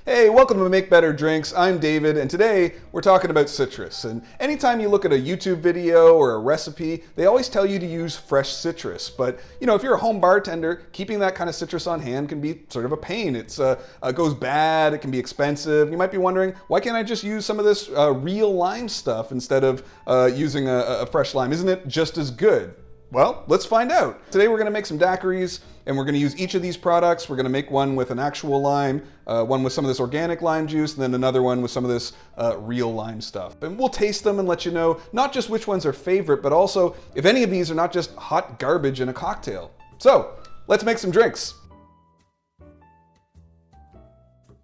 Hey, welcome to Make Better Drinks. I'm David, and today we're talking about citrus. And anytime you look at a YouTube video or a recipe, they always tell you to use fresh citrus. But if you're a home bartender, keeping that kind of citrus on hand can be sort of a pain. It goes bad, it can be expensive. You might be wondering, why can't I just use some of this real lime stuff instead of using a fresh lime? Isn't it just as good? Well, let's find out. Today we're gonna make some daiquiris, and we're gonna use each of these products. We're gonna make one with an actual lime, one with some of this organic lime juice, and then another one with some of this real lime stuff. And we'll taste them and let you know not just which one's our favorite, but also if any of these are not just hot garbage in a cocktail. So, let's make some drinks.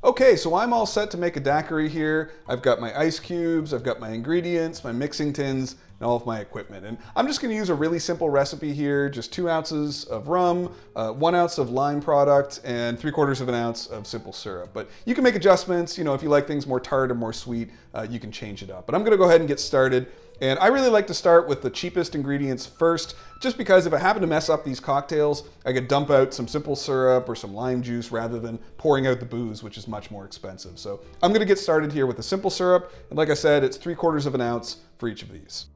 Okay, so I'm all set to make a daiquiri here. I've got my ice cubes, I've got my ingredients, my mixing tins, and all of my equipment. And I'm just gonna use a really simple recipe here, just 2 ounces of rum, 1 ounce of lime product, and 3/4 of an ounce of simple syrup. But you can make adjustments, if you like things more tart or more sweet, you can change it up. But I'm gonna go ahead and get started. And I really like to start with the cheapest ingredients first, just because if I happen to mess up these cocktails, I could dump out some simple syrup or some lime juice rather than pouring out the booze, which is much more expensive. So I'm gonna get started here with the simple syrup. And like I said, it's 3/4 of an ounce for each of these.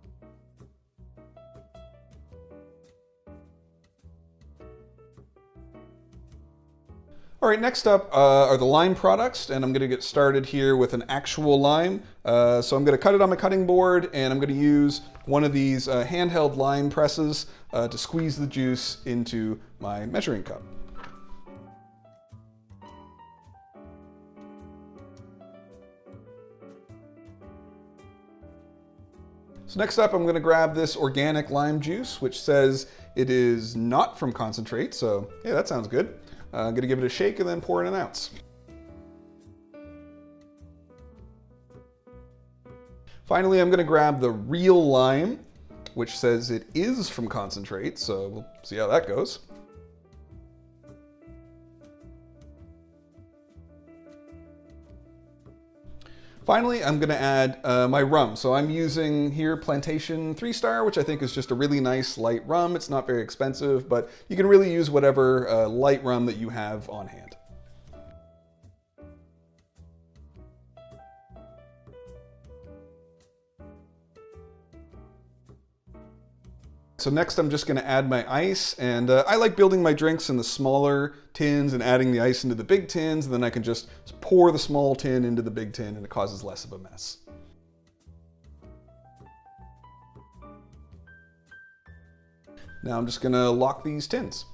All right, next up are the lime products, and I'm gonna get started here with an actual lime. So I'm gonna cut it on my cutting board, and I'm gonna use one of these handheld lime presses to squeeze the juice into my measuring cup. So next up, I'm gonna grab this organic lime juice, which says it is not from concentrate, so yeah, that sounds good. I'm gonna give it a shake and then pour in an ounce. Finally, I'm gonna grab the real lime, which says it is from concentrate, so we'll see how that goes. Finally, I'm gonna add my rum. So I'm using here Plantation 3-Star, which I think is just a really nice light rum. It's not very expensive, but you can really use whatever light rum that you have on hand. So next I'm just gonna add my ice, and I like building my drinks in the smaller tins and adding the ice into the big tins, and then I can just pour the small tin into the big tin and it causes less of a mess. Now I'm just gonna lock these tins.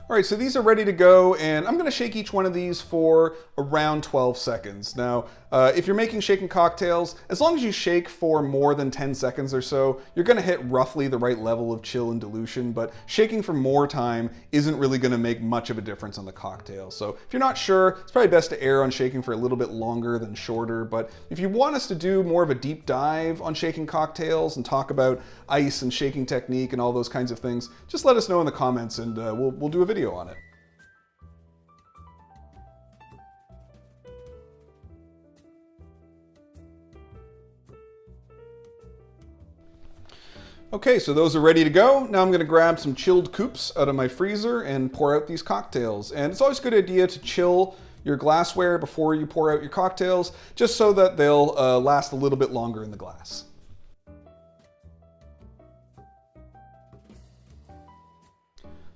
All right, so these are ready to go, and I'm gonna shake each one of these for around 12 seconds. Now, if you're making shaken cocktails, as long as you shake for more than 10 seconds or so, you're gonna hit roughly the right level of chill and dilution, but shaking for more time isn't really gonna make much of a difference on the cocktail. So if you're not sure, it's probably best to err on shaking for a little bit longer than shorter, but if you want us to do more of a deep dive on shaking cocktails and talk about ice and shaking technique and all those kinds of things, just let us know in the comments and we'll do a video on it. Okay, so those are ready to go. Now I'm gonna grab some chilled coupes out of my freezer and pour out these cocktails. And it's always a good idea to chill your glassware before you pour out your cocktails, just so that they'll last a little bit longer in the glass.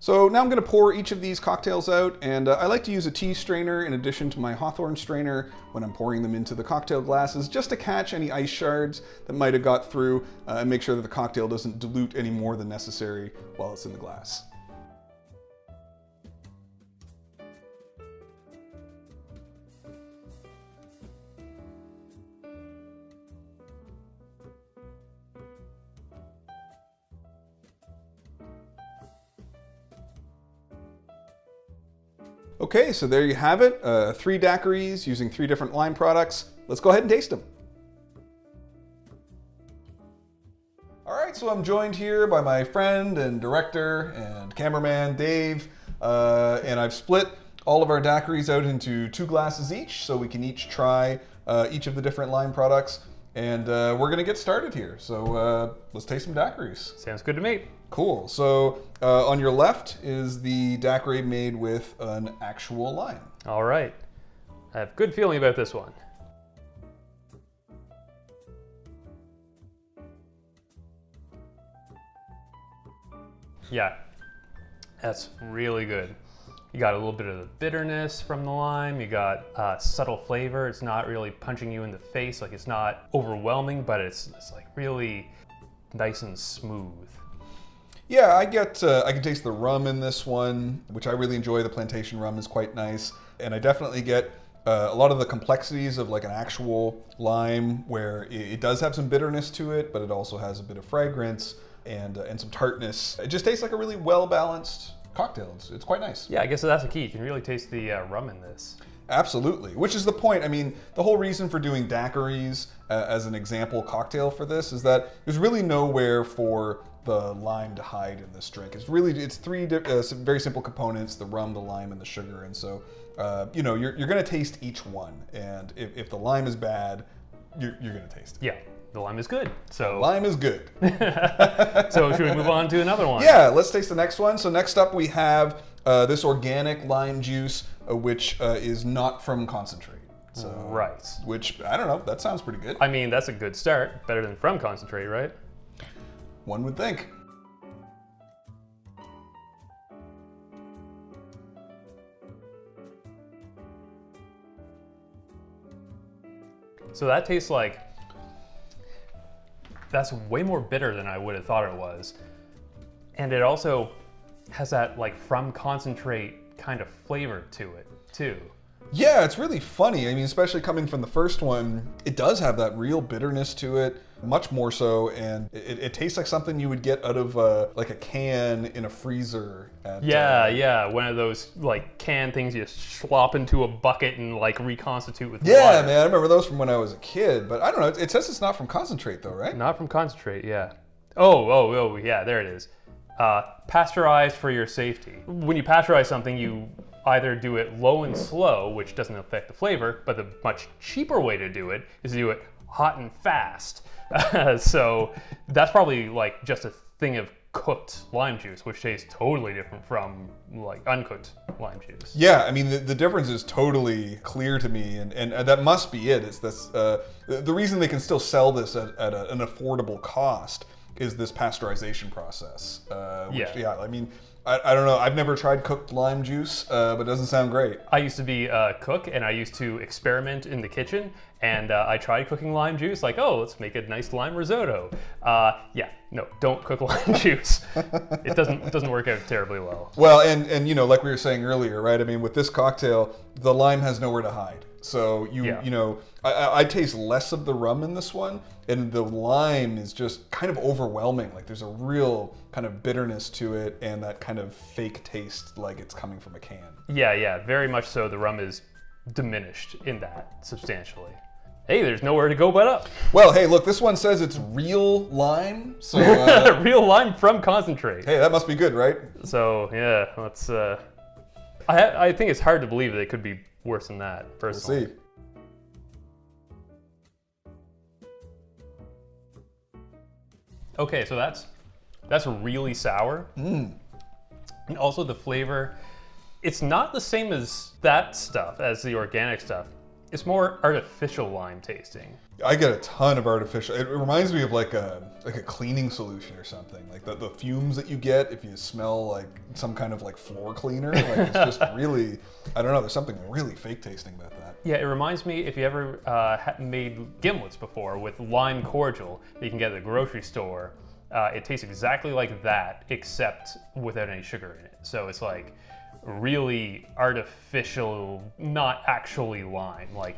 So now I'm gonna pour each of these cocktails out, and I like to use a tea strainer in addition to my Hawthorne strainer when I'm pouring them into the cocktail glasses, just to catch any ice shards that might have got through and make sure that the cocktail doesn't dilute any more than necessary while it's in the glass. Okay, so there you have it. 3 daiquiris using 3 different lime products. Let's go ahead and taste them. All right, so I'm joined here by my friend and director and cameraman, Dave, and I've split all of our daiquiris out into 2 glasses each, so we can each try each of the different lime products. and we're gonna get started here. So let's taste some daiquiris. Sounds good to me. Cool. So on your left is the daiquiri made with an actual lime. All right. I have a good feeling about this one. Yeah, that's really good. You got a little bit of the bitterness from the lime. You got subtle flavor. It's not really punching you in the face. Like, it's not overwhelming, but it's like really nice and smooth. Yeah, I can taste the rum in this one, which I really enjoy. The plantation rum is quite nice. And I definitely get a lot of the complexities of like an actual lime, where it does have some bitterness to it, but it also has a bit of fragrance and some tartness. It just tastes like a really well-balanced cocktail. It's quite nice. Yeah, I guess that's the key. You can really taste the rum in this. Absolutely, which is the point. I mean, the whole reason for doing daiquiris as an example cocktail for this is that there's really nowhere for the lime to hide in this drink. It's three very simple components: the rum, the lime, and the sugar. And so, you're going to taste each one. And if the lime is bad, you're going to taste it. Yeah. The lime is good. So lime is good. So should we move on to another one? Yeah, let's taste the next one. So next up we have this organic lime juice, which is not from concentrate. So, right. Which, I don't know, that sounds pretty good. I mean, that's a good start. Better than from concentrate, right? One would think. So that tastes like, that's way more bitter than I would have thought it was. And it also has that like from concentrate kind of flavor to it too. Yeah, it's really funny. I mean, especially coming from the first one, it does have that real bitterness to it, much more so, and it tastes like something you would get out of like a can in a freezer. Yeah, one of those like can things you slop into a bucket and like reconstitute with yeah, water. man, I remember those from when I was a kid, but I don't know, it says it's not from concentrate though, right? Not from concentrate, yeah. Oh, yeah, there it is. Pasteurized for your safety. When you pasteurize something, you either do it low and slow, which doesn't affect the flavor, but the much cheaper way to do it is to do it hot and fast. So that's probably like just a thing of cooked lime juice, which tastes totally different from like uncooked lime juice. Yeah, I mean, the difference is totally clear to me, and that must be it. It's this, the reason they can still sell this at an affordable cost is this pasteurization process. Yeah, I mean, I don't know, I've never tried cooked lime juice, but it doesn't sound great. I used to be a cook, and I used to experiment in the kitchen, and I tried cooking lime juice, like, oh, let's make a nice lime risotto. Yeah, no, don't cook lime juice. It doesn't work out terribly well. Well, and like we were saying earlier, right? I mean, with this cocktail, the lime has nowhere to hide. So I taste less of the rum in this one, and the lime is just kind of overwhelming. Like there's a real kind of bitterness to it, and that kind of fake taste, like it's coming from a can. Yeah, very much so. The rum is diminished in that substantially. Hey, there's nowhere to go but up. Well, hey, look, this one says it's real lime, so real lime from concentrate. Hey, that must be good, right? So yeah, let's. I think it's hard to believe that it could be worse than that, personally. We'll see. Okay, so that's really sour. And also the flavor, it's not the same as that stuff, as the organic stuff. It's more artificial lime tasting. I get a ton of artificial. It reminds me of like a cleaning solution or something. Like the fumes that you get if you smell like some kind of like floor cleaner. Like it's just really, I don't know. There's something really fake tasting about that. Yeah, it reminds me if you ever made gimlets before with lime cordial that you can get at the grocery store. It tastes exactly like that, except without any sugar in it. So it's like really artificial, not actually lime. Like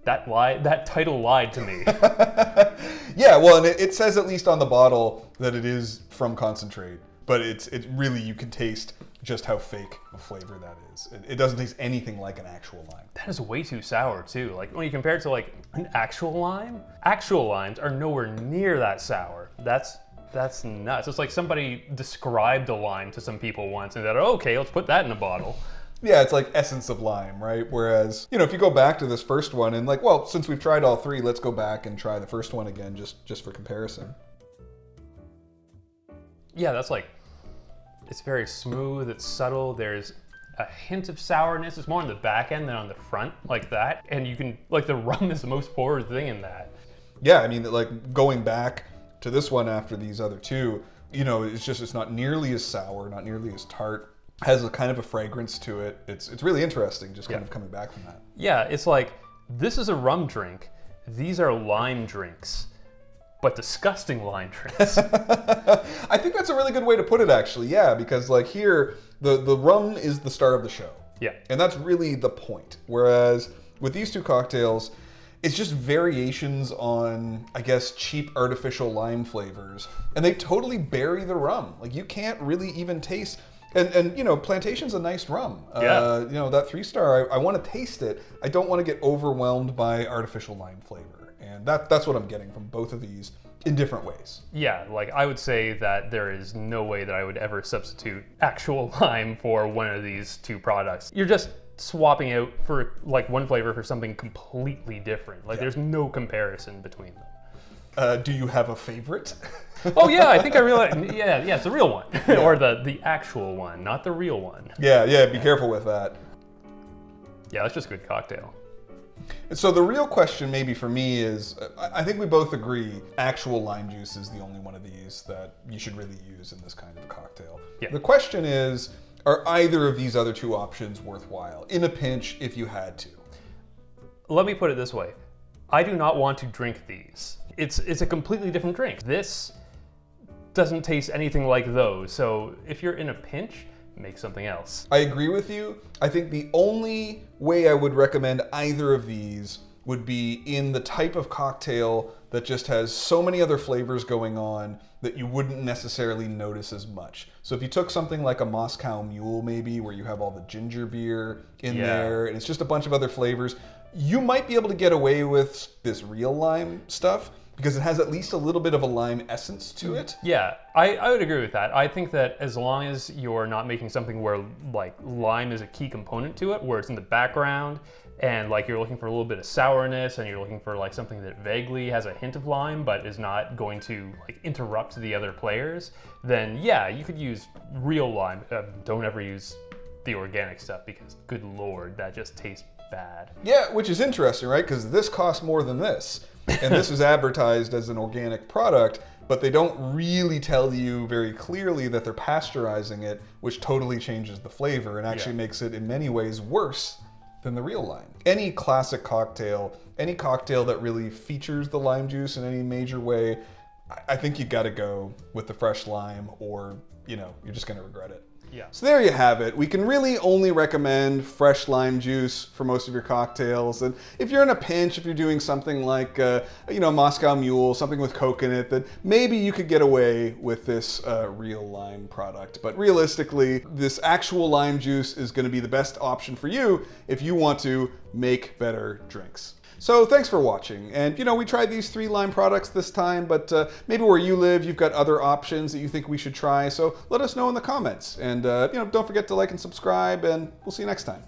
that title lied to me. Yeah, well, and it says at least on the bottle that it is from concentrate, but it's really, you can taste just how fake a flavor that is. It doesn't taste anything like an actual lime. That is way too sour too. Like when you compare it to like an actual lime, actual limes are nowhere near that sour. That's nuts. It's like somebody described a lime to some people once and said, oh, okay, let's put that in a bottle. Yeah, it's like essence of lime, right? Whereas, if you go back to this first one and like, well, since we've tried all three, let's go back and try the first one again, just for comparison. Yeah, that's like, it's very smooth, it's subtle, there's a hint of sourness. It's more on the back end than on the front, like that. And you can, like, the rum is the most forward thing in that. Yeah, I mean, like, going back to this one after these other two, it's not nearly as sour, not nearly as tart. Has a kind of a fragrance to it. It's really interesting, just kind of coming back from that. Yeah, it's like, this is a rum drink. These are lime drinks, but disgusting lime drinks. I think that's a really good way to put it, actually. Yeah, because like here, the rum is the star of the show. Yeah. And that's really the point. Whereas with these two cocktails, it's just variations on, I guess, cheap artificial lime flavors. And they totally bury the rum. Like, you can't really even taste... And Plantation's a nice rum. Yeah. That 3-star, I want to taste it. I don't want to get overwhelmed by artificial lime flavor. And that's what I'm getting from both of these in different ways. Yeah, like I would say that there is no way that I would ever substitute actual lime for one of these two products. You're just swapping out for like one flavor for something completely different. Like there's no comparison between them. Do you have a favorite? Oh yeah, I think I realized. Yeah, it's the real one, or the actual one, not the real one. Yeah. Be careful with that. Yeah, that's just a good cocktail. So the real question maybe for me is, I think we both agree, actual lime juice is the only one of these that you should really use in this kind of cocktail. Yeah. The question is, are either of these other two options worthwhile in a pinch if you had to? Let me put it this way. I do not want to drink these. It's a completely different drink. This doesn't taste anything like those. So if you're in a pinch, make something else. I agree with you. I think the only way I would recommend either of these would be in the type of cocktail that just has so many other flavors going on that you wouldn't necessarily notice as much. So if you took something like a Moscow Mule maybe, where you have all the ginger beer in there, and it's just a bunch of other flavors, you might be able to get away with this real lime stuff because it has at least a little bit of a lime essence to it. Yeah, I would agree with that. I think that as long as you're not making something where like lime is a key component to it, where it's in the background and like you're looking for a little bit of sourness and you're looking for like something that vaguely has a hint of lime but is not going to like interrupt the other players, then yeah, you could use real lime. Don't ever use the organic stuff because good Lord, that just tastes bad. Yeah, which is interesting, right? Because this costs more than this. And this is advertised as an organic product, but they don't really tell you very clearly that they're pasteurizing it, which totally changes the flavor and actually makes it in many ways worse than the real lime. Any classic cocktail, any cocktail that really features the lime juice in any major way, I think you gotta go with the fresh lime or, you're just gonna regret it. Yeah. So there you have it. We can really only recommend fresh lime juice for most of your cocktails. And if you're in a pinch, if you're doing something like, Moscow Mule, something with Coke in it, then maybe you could get away with this real lime product. But realistically, this actual lime juice is going to be the best option for you if you want to make better drinks. So thanks for watching. And we tried these 3 lime products this time, but maybe where you live, you've got other options that you think we should try. So let us know in the comments. And don't forget to like and subscribe, and we'll see you next time.